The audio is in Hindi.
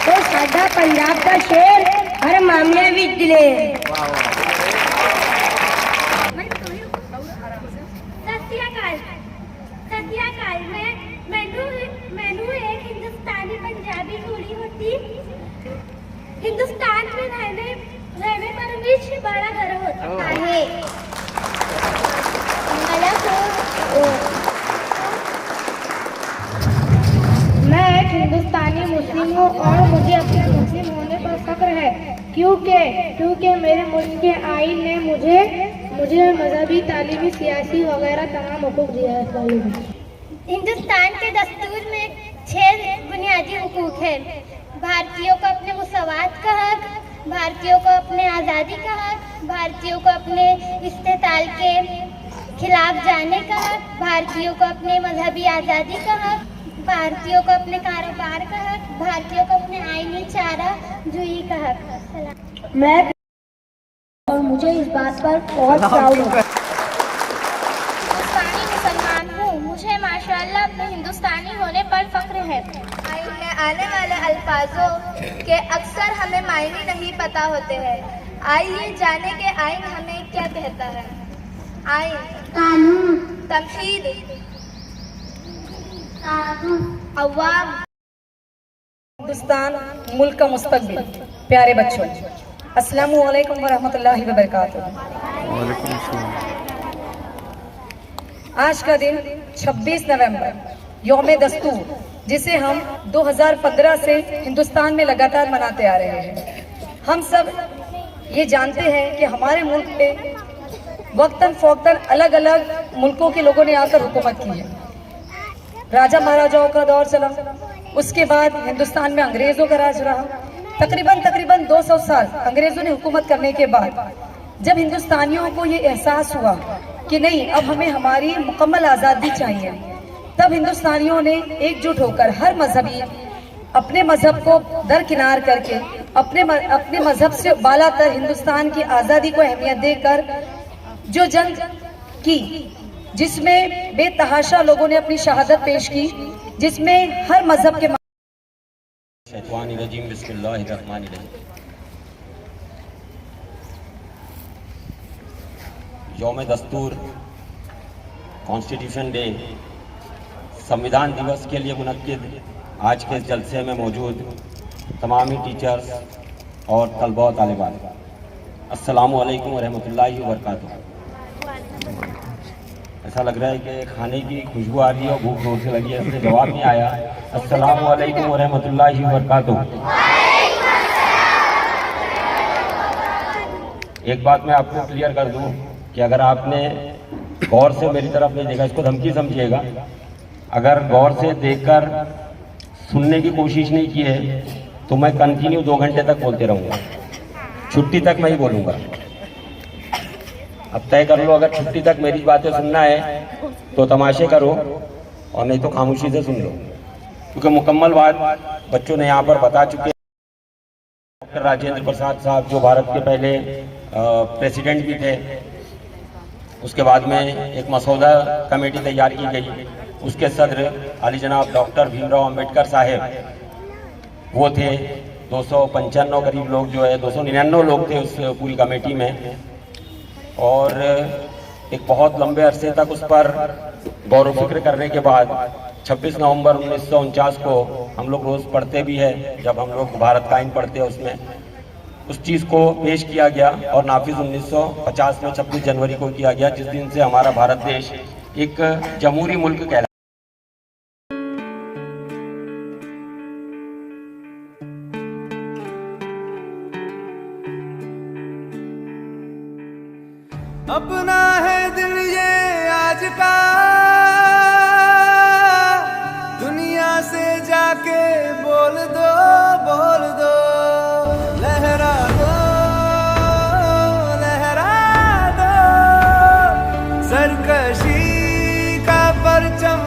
तो साडा पंजाब का शेर हर मामले विच दिले। मैनू एक हिंदुस्तानी पंजाबी कुड़ी होती हिंदुस्तान में रहने पर विच बड़ा गर्व होता है। मैं एक हिंदुस्तानी मुस्लिम हूँ और मुझे अपने मुस्लिम होने पर फख्र है, क्योंकि मेरे मुल्क के आईन ने मुझे मजहबी, तालीमी, सियासी वगैरह तमाम हुकूक दिया है। हिंदुस्तान के दस्तूर में 6 बुनियादी हुकूक है। भारतीयों को अपने मुसावात का हक, भारतीयों को अपने आज़ादी का हक, भारतीयों को अपने इस्तेताल के खिलाफ जाने का हक, भारतीयों को अपने मजहबी आज़ादी का हक, भारतीयों को अपने कारोबार का हक, भारतीयों को अपने आईनी चारा जुई का हक। मैं और मुझे इस बात पर बहुत प्राउड है। हिंदुस्तानी मुसलमान हूँ, मुझे माशाअल्लाह अपने हिंदुस्तानी होने पर फख्र है। आइन में आने वाले अल्फाजों के अक्सर हमें मायने नहीं पता होते हैं। आइए जाने के आइन हमें क्या कहता है। आइन कानून, तमशीद, अवाम। हिंदुस्तान मुल्क का मुस्तकबिल। प्यारे बच्चों, अस्सलामु अलैकुम वरहमतुल्लाहि वबरकातुहू। आज का दिन 26 नवंबर यौम दस्तूर, जिसे हम 2015 से हिंदुस्तान में लगातार मनाते आ रहे हैं। हम सब ये जानते हैं कि हमारे मुल्क पे वक्तन फ़ौक्तन अलग अलग मुल्कों के लोगों ने आकर हुकूमत की है। राजा महाराजाओं का दौर चला, उसके बाद हिंदुस्तान में अंग्रेज़ों का राज रहा। तकरीबन 200 साल अंग्रेज़ों ने हुकूमत करने के बाद जब हिंदुस्तानियों को ये एहसास हुआ कि नहीं, अब हमें हमारी मुकम्मल आज़ादी चाहिए, तब हिंदुस्तानियों ने एकजुट होकर हर मजहबी अपने मजहब को दरकिनार करके अपने मजहब से बालातर हिंदुस्तान की आज़ादी को अहमियत देकर जो जंग की, जिसमें बेतहाशा लोगों ने अपनी शहादत पेश की, जिसमें हर मजहब के यौम दस्तूर, कॉन्स्टिट्यूशन डे, संविधान दिवस के लिए मुनक्किद आज के जलसे में मौजूद तमामी टीचर्स और तलबा और तालिबात, अस्सलामु अलैकुम वरहमतुल्लाहि वबरकातुहू। ऐसा लग रहा है कि खाने की खुशबू आ रही है और भूख जोर से लगी है, इसलिए जवाब नहीं आया। अस्सलामु अलैकुम वरहमतुल्लाहि वबरकातुहू। एक बात मैं आपको क्लियर कर दूं कि अगर आपने गौर से मेरी तरफ नहीं देखा, इसको धमकी समझिएगा, अगर गौर से देखकर सुनने की कोशिश नहीं की है तो मैं कंटिन्यू 2 घंटे तक बोलते रहूँगा, छुट्टी तक मैं ही बोलूँगा। अब तय कर लो, अगर छुट्टी तक मेरी बातें सुनना है तो तमाशे करो और नहीं तो खामोशी से सुन लो, क्योंकि मुकम्मल बात बच्चों ने यहाँ पर बता चुके हैं। डॉक्टर राजेंद्र प्रसाद साहब जो भारत के पहले प्रेसिडेंट भी थे, उसके बाद में एक मसौदा कमेटी तैयार की गई, उसके सदर आली जनाब डॉक्टर भीमराव अंबेडकर साहब वो थे। 295 करीब लोग जो है 299 लोग थे उस पूरी कमेटी में, और एक बहुत लंबे अरसे तक उस पर गौर व फिक्र करने के बाद 26 नवंबर 1949 को हम लोग रोज़ पढ़ते भी है, जब हम लोग भारत का आइन पढ़ते हैं उसमें उस चीज़ को पेश किया गया और नाफिज 1950 में 26 जनवरी को किया गया, जिस दिन से हमारा भारत देश एक जमहूरी मुल्क कहलाता है। अपना है दिल ये आज का, दुनिया से जाके बोल दो, बोल दो। लहरा दो, लहरा दो, सरकशी का परचम